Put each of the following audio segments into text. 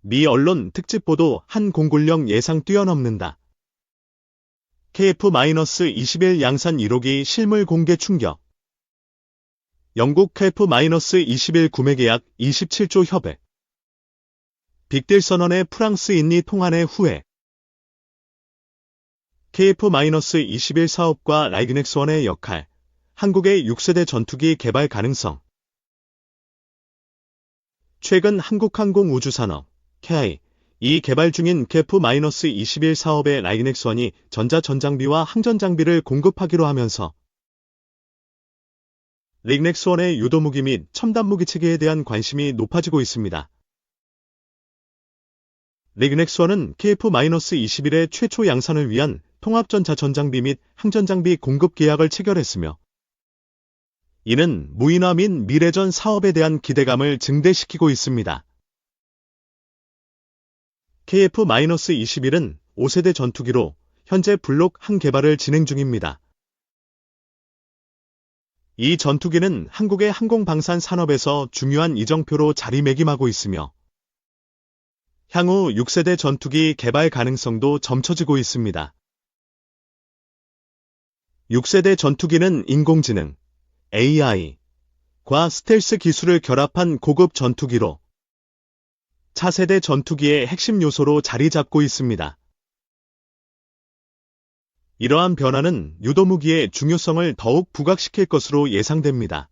미 언론 특집 보도 한 공군력 예상 뛰어넘는다. KF-21 양산 1호기 실물 공개 충격. 영국 KF-21 구매 계약 27조 협의. 빅딜 선언의 프랑스 인리 통한의 후회. KF-21 사업과 라이그넥스원의 역할. 한국의 6세대 전투기 개발 가능성. 최근 한국항공우주산업, KI 개발 중인 KF-21 사업의 라이그넥스원이 전자전장비와 항전장비를 공급하기로 하면서 라이그넥스원의 유도무기 및 첨단무기 체계에 대한 관심이 높아지고 있습니다. 라이그넥스원은 KF-21의 최초 양산을 위한 통합전자전장비 및 항전장비 공급 계약을 체결했으며 이는 무인화 및 미래전 사업에 대한 기대감을 증대시키고 있습니다. KF-21은 5세대 전투기로 현재 블록 항 개발을 진행 중입니다. 이 전투기는 한국의 항공방산 산업에서 중요한 이정표로 자리매김하고 있으며 향후 6세대 전투기 개발 가능성도 점쳐지고 있습니다. 6세대 전투기는 인공지능, AI과 스텔스 기술을 결합한 고급 전투기로 차세대 전투기의 핵심 요소로 자리 잡고 있습니다. 이러한 변화는 유도무기의 중요성을 더욱 부각시킬 것으로 예상됩니다.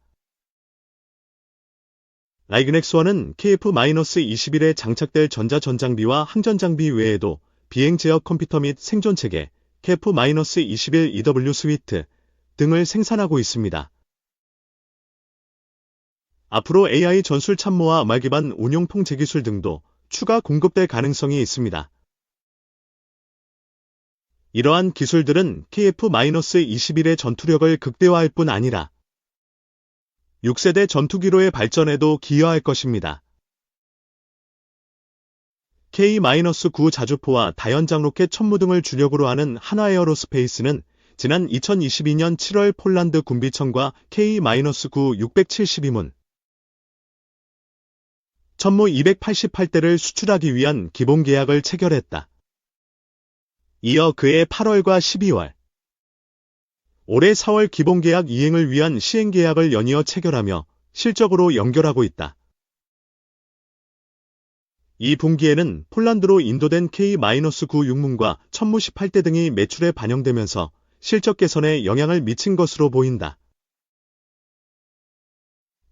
라이그넥스원은 KF-21에 장착될 전자전장비와 항전장비 외에도 비행 제어 컴퓨터 및 생존체계, KF-21 EW 스위트 등을 생산하고 있습니다. 앞으로 AI 전술 참모와 말 기반 운용 통제 기술 등도 추가 공급될 가능성이 있습니다. 이러한 기술들은 KF-21의 전투력을 극대화할 뿐 아니라 6세대 전투기로의 발전에도 기여할 것입니다. K-9 자주포와 다연장 로켓 천무 등을 주력으로 하는 한화에어로스페이스는 지난 2022년 7월 폴란드 군비청과 K-9 672문 천무 288대를 수출하기 위한 기본 계약을 체결했다. 이어 그해 8월과 12월, 올해 4월 기본 계약 이행을 위한 시행 계약을 연이어 체결하며 실적으로 연결하고 있다. 이 분기에는 폴란드로 인도된 K-9 육문과 천무 18대 등이 매출에 반영되면서 실적 개선에 영향을 미친 것으로 보인다.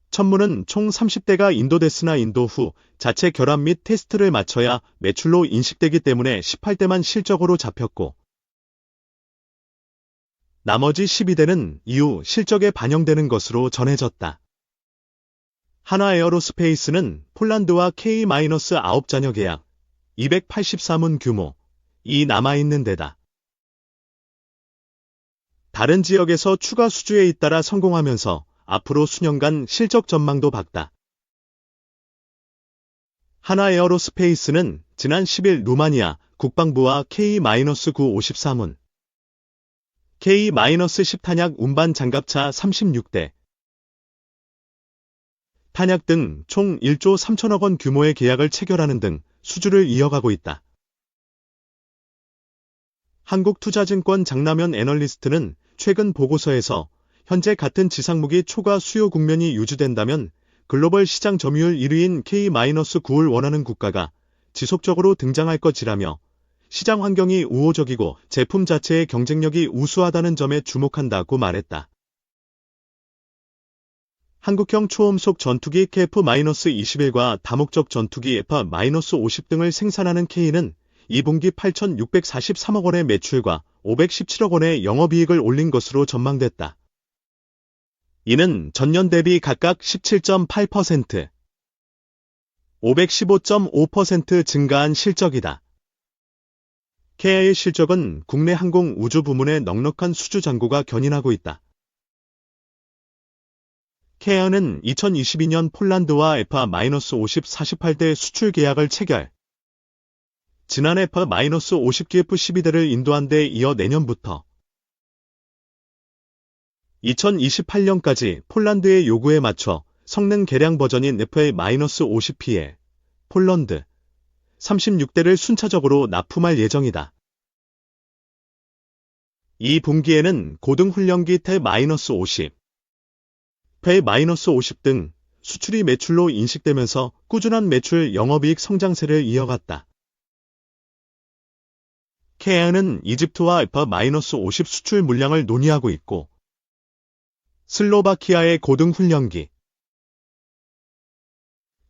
천무는 총 30대가 인도됐으나 인도 후 자체 결합 및 테스트를 마쳐야 매출로 인식되기 때문에 18대만 실적으로 잡혔고 나머지 12대는 이후 실적에 반영되는 것으로 전해졌다. 한화에어로스페이스는 폴란드와 K-9 잔여 계약 284문 규모 이 남아있는 데다 다른 지역에서 추가 수주에 잇따라 성공하면서 앞으로 수년간 실적 전망도 밝다. 한화에어로스페이스는 지난 10일 루마니아 국방부와 K-9 54문, K-10 탄약 운반 장갑차 36대, 탄약 등 총 1조 3천억 원 규모의 계약을 체결하는 등 수주를 이어가고 있다. 한국투자증권 장남현 애널리스트는 최근 보고서에서 현재 같은 지상무기 초과 수요 국면이 유지된다면 글로벌 시장 점유율 1위인 K-9을 원하는 국가가 지속적으로 등장할 것이라며 시장 환경이 우호적이고 제품 자체의 경쟁력이 우수하다는 점에 주목한다고 말했다. 한국형 초음속 전투기 KF-21과 다목적 전투기 F-50 등을 생산하는 K는 2분기 8,643억 원의 매출과 517억 원의 영업이익을 올린 것으로 전망됐다. 이는 전년 대비 각각 17.8%, 515.5% 증가한 실적이다. KI의 실적은 국내 항공 우주 부문의 넉넉한 수주 잔고가 견인하고 있다. KI는 2022년 폴란드와 F-50 48대 수출 계약을 체결. 지난해 F-50기 F-12대를 인도한 데 이어 내년부터 2028년까지 폴란드의 요구에 맞춰 성능 개량 버전인 FA-50P에 폴란드, 36대를 순차적으로 납품할 예정이다. 이 분기에는 고등훈련기 태-50, 배-50 등 수출이 매출로 인식되면서 꾸준한 매출 영업이익 성장세를 이어갔다. KA는 이집트와 F-50 수출 물량을 논의하고 있고, 슬로바키아의 고등훈련기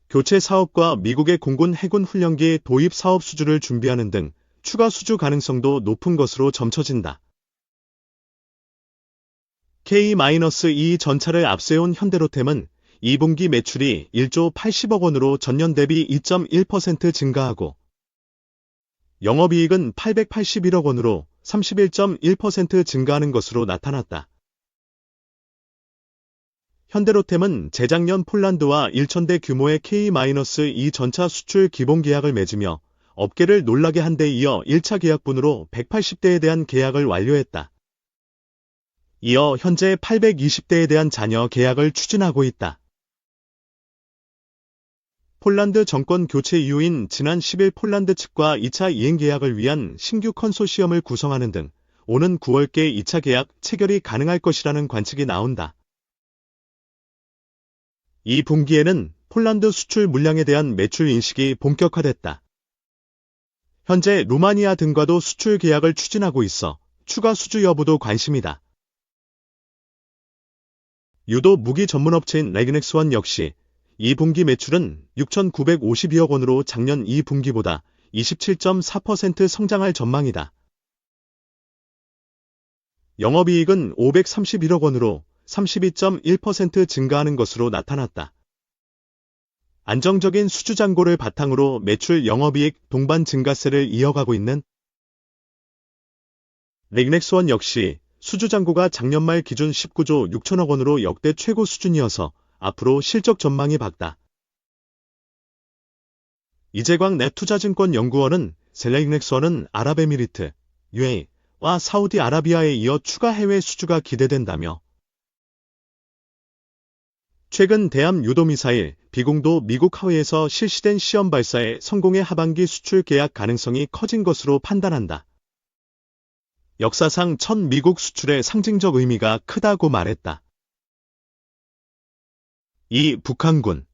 교체 사업과 미국의 공군 해군 훈련기 도입 사업 수주를 준비하는 등 추가 수주 가능성도 높은 것으로 점쳐진다. K-2 전차를 앞세운 현대로템은 2분기 매출이 1조 80억 원으로 전년 대비 2.1% 증가하고 영업이익은 881억 원으로 31.1% 증가하는 것으로 나타났다. 현대로템은 재작년 폴란드와 1,000대 규모의 K-2 전차 수출 기본 계약을 맺으며 업계를 놀라게 한 데 이어 1차 계약분으로 180대에 대한 계약을 완료했다. 이어 현재 820대에 대한 잔여 계약을 추진하고 있다. 폴란드 정권 교체 이후인 지난 10일 폴란드 측과 2차 이행 계약을 위한 신규 컨소시엄을 구성하는 등 오는 9월께 2차 계약 체결이 가능할 것이라는 관측이 나온다. 이 분기에는 폴란드 수출 물량에 대한 매출 인식이 본격화됐다. 현재 루마니아 등과도 수출 계약을 추진하고 있어 추가 수주 여부도 관심이다. 유도 무기 전문업체인 레그넥스원 역시 2분기 매출은 6,952억 원으로 작년 2분기보다 27.4% 성장할 전망이다. 영업이익은 531억 원으로 32.1% 증가하는 것으로 나타났다. 안정적인 수주 잔고를 바탕으로 매출 영업이익 동반 증가세를 이어가고 있는 레그넥스원 역시 수주 잔고가 작년 말 기준 19조 6천억 원으로 역대 최고 수준이어서 앞으로 실적 전망이 밝다. 이재광 넷투자증권연구원은 레그넥스원은 아랍에미리트, UAE와 사우디아라비아에 이어 추가 해외 수주가 기대된다며 최근 대함 유도미사일, 비공도 미국 하웨이에서 실시된 시험 발사에 성공해 하반기 수출 계약 가능성이 커진 것으로 판단한다. 역사상 첫 미국 수출의 상징적 의미가 크다고 말했다. 2. 북한군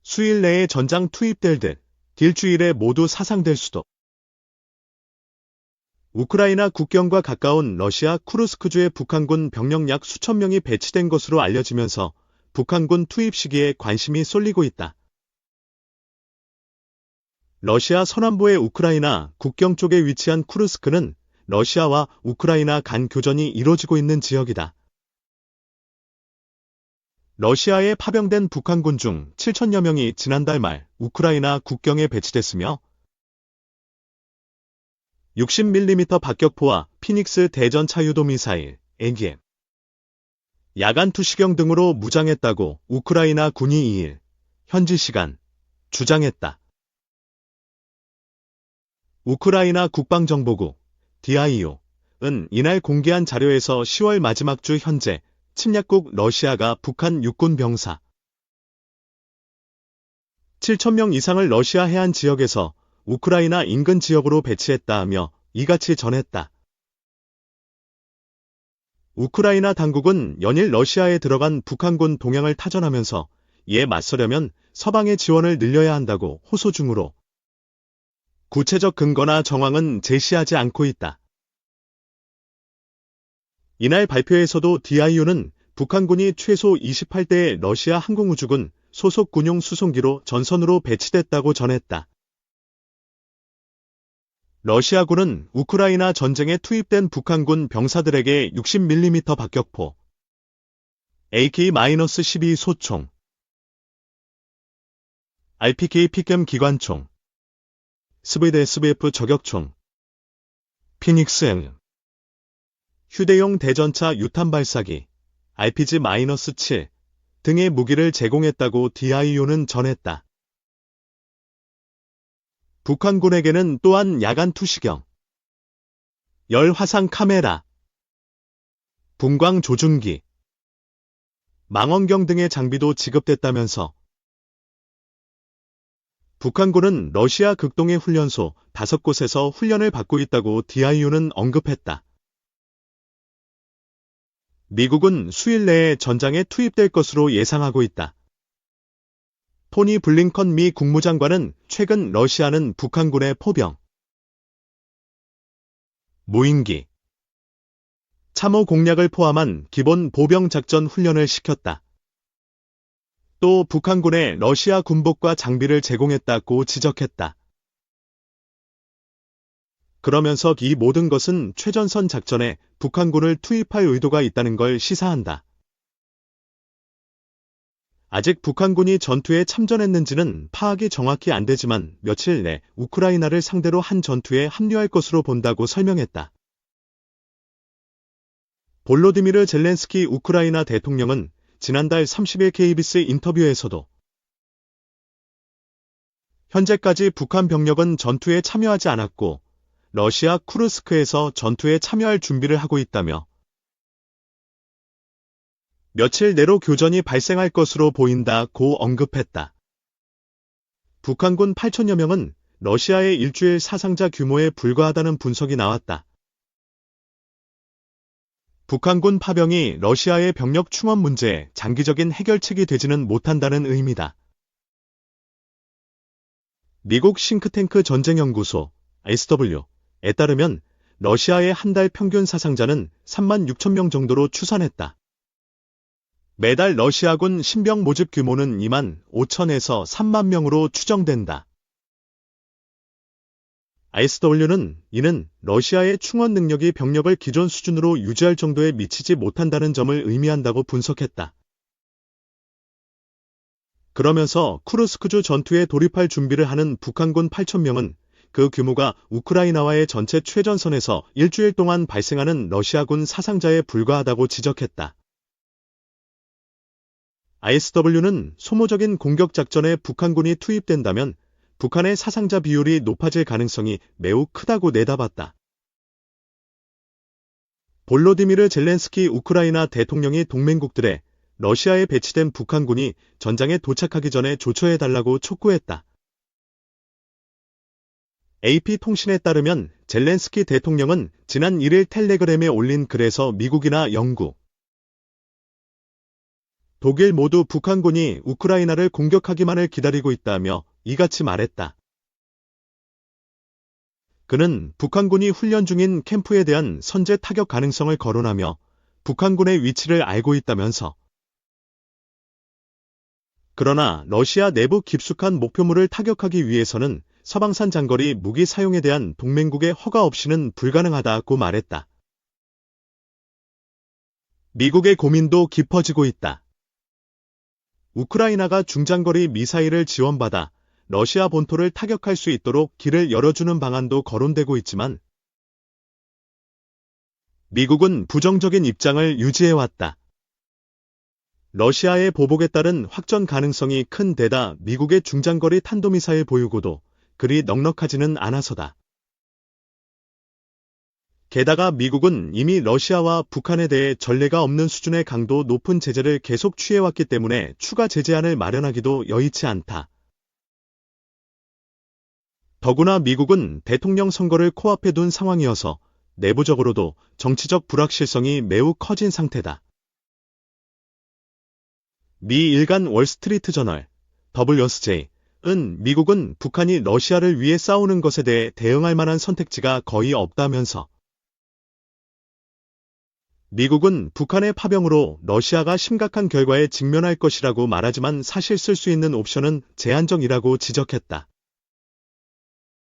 수일 내에 전장 투입될 듯 일주일에 모두 사상될 수도. 우크라이나 국경과 가까운 러시아 쿠르스크주에 북한군 병력 약 수천 명이 배치된 것으로 알려지면서 북한군 투입 시기에 관심이 쏠리고 있다. 러시아 서남부의 우크라이나 국경 쪽에 위치한 쿠르스크는 러시아와 우크라이나 간 교전이 이뤄지고 있는 지역이다. 러시아에 파병된 북한군 중 7천여 명이 지난달 말 우크라이나 국경에 배치됐으며 60mm 박격포와 피닉스 대전차 유도미사일, AGM, 야간 투시경 등으로 무장했다고 우크라이나 군이 2일, 현지 시간, 주장했다. 우크라이나 국방정보국, DIO는 이날 공개한 자료에서 10월 마지막 주 현재 침략국 러시아가 북한 육군 병사 7,000명 이상을 러시아 해안 지역에서 우크라이나 인근 지역으로 배치했다 하며 이같이 전했다. 우크라이나 당국은 연일 러시아에 들어간 북한군 동향을 타전하면서 이에 맞서려면 서방의 지원을 늘려야 한다고 호소 중으로 구체적 근거나 정황은 제시하지 않고 있다. 이날 발표에서도 DIU는 북한군이 최소 28대의 러시아 항공우주군 소속 군용 수송기로 전선으로 배치됐다고 전했다. 러시아군은 우크라이나 전쟁에 투입된 북한군 병사들에게 60mm 박격포, AK-12 소총, RPK 피겜 기관총, SVD-SVF 저격총, 피닉스 M, 휴대용 대전차 유탄 발사기, RPG-7 등의 무기를 제공했다고 DIU는 전했다. 북한군에게는 또한 야간 투시경, 열화상 카메라, 분광 조준기, 망원경 등의 장비도 지급됐다면서 북한군은 러시아 극동의 훈련소 5곳에서 훈련을 받고 있다고 DIU는 언급했다. 미국은 수일 내에 전장에 투입될 것으로 예상하고 있다. 토니 블링컨 미 국무장관은 최근 러시아는 북한군의 포병, 무인기, 참호 공략을 포함한 기본 보병 작전 훈련을 시켰다. 또 북한군에 러시아 군복과 장비를 제공했다고 지적했다. 그러면서 이 모든 것은 최전선 작전에 북한군을 투입할 의도가 있다는 걸 시사한다. 아직 북한군이 전투에 참전했는지는 파악이 정확히 안 되지만 며칠 내 우크라이나를 상대로 한 전투에 합류할 것으로 본다고 설명했다. 볼로디미르 젤렌스키 우크라이나 대통령은 지난달 30일 KBS 인터뷰에서도 현재까지 북한 병력은 전투에 참여하지 않았고 러시아 쿠르스크에서 전투에 참여할 준비를 하고 있다며 며칠 내로 교전이 발생할 것으로 보인다고 언급했다. 북한군 8천여 명은 러시아의 일주일 사상자 규모에 불과하다는 분석이 나왔다. 북한군 파병이 러시아의 병력 충원 문제에 장기적인 해결책이 되지는 못한다는 의미다. 미국 싱크탱크 전쟁연구소 SW에 따르면 러시아의 한 달 평균 사상자는 3만 6천 명 정도로 추산했다. 매달 러시아군 신병 모집 규모는 2만 5천에서 3만 명으로 추정된다. SW는 이는 러시아의 충원 능력이 병력을 기존 수준으로 유지할 정도에 미치지 못한다는 점을 의미한다고 분석했다. 그러면서 쿠르스크주 전투에 돌입할 준비를 하는 북한군 8천명은 그 규모가 우크라이나와의 전체 최전선에서 일주일 동안 발생하는 러시아군 사상자에 불과하다고 지적했다. ISW는 소모적인 공격 작전에 북한군이 투입된다면 북한의 사상자 비율이 높아질 가능성이 매우 크다고 내다봤다. 볼로디미르 젤렌스키 우크라이나 대통령이 동맹국들에 러시아에 배치된 북한군이 전장에 도착하기 전에 조처해달라고 촉구했다. AP통신에 따르면 젤렌스키 대통령은 지난 1일 텔레그램에 올린 글에서 미국이나 영국, 독일 모두 북한군이 우크라이나를 공격하기만을 기다리고 있다며 이같이 말했다. 그는 북한군이 훈련 중인 캠프에 대한 선제 타격 가능성을 거론하며 북한군의 위치를 알고 있다면서 그러나 러시아 내부 깊숙한 목표물을 타격하기 위해서는 서방산 장거리 무기 사용에 대한 동맹국의 허가 없이는 불가능하다고 말했다. 미국의 고민도 깊어지고 있다. 우크라이나가 중장거리 미사일을 지원받아 러시아 본토를 타격할 수 있도록 길을 열어주는 방안도 거론되고 있지만 미국은 부정적인 입장을 유지해왔다. 러시아의 보복에 따른 확전 가능성이 큰 데다 미국의 중장거리 탄도미사일 보유고도 그리 넉넉하지는 않아서다. 게다가 미국은 이미 러시아와 북한에 대해 전례가 없는 수준의 강도 높은 제재를 계속 취해왔기 때문에 추가 제재안을 마련하기도 여의치 않다. 더구나 미국은 대통령 선거를 코앞에 둔 상황이어서 내부적으로도 정치적 불확실성이 매우 커진 상태다. 미 일간 월스트리트 저널 WSJ은 미국은 북한이 러시아를 위해 싸우는 것에 대해 대응할 만한 선택지가 거의 없다면서 미국은 북한의 파병으로 러시아가 심각한 결과에 직면할 것이라고 말하지만 사실 쓸 수 있는 옵션은 제한적이라고 지적했다.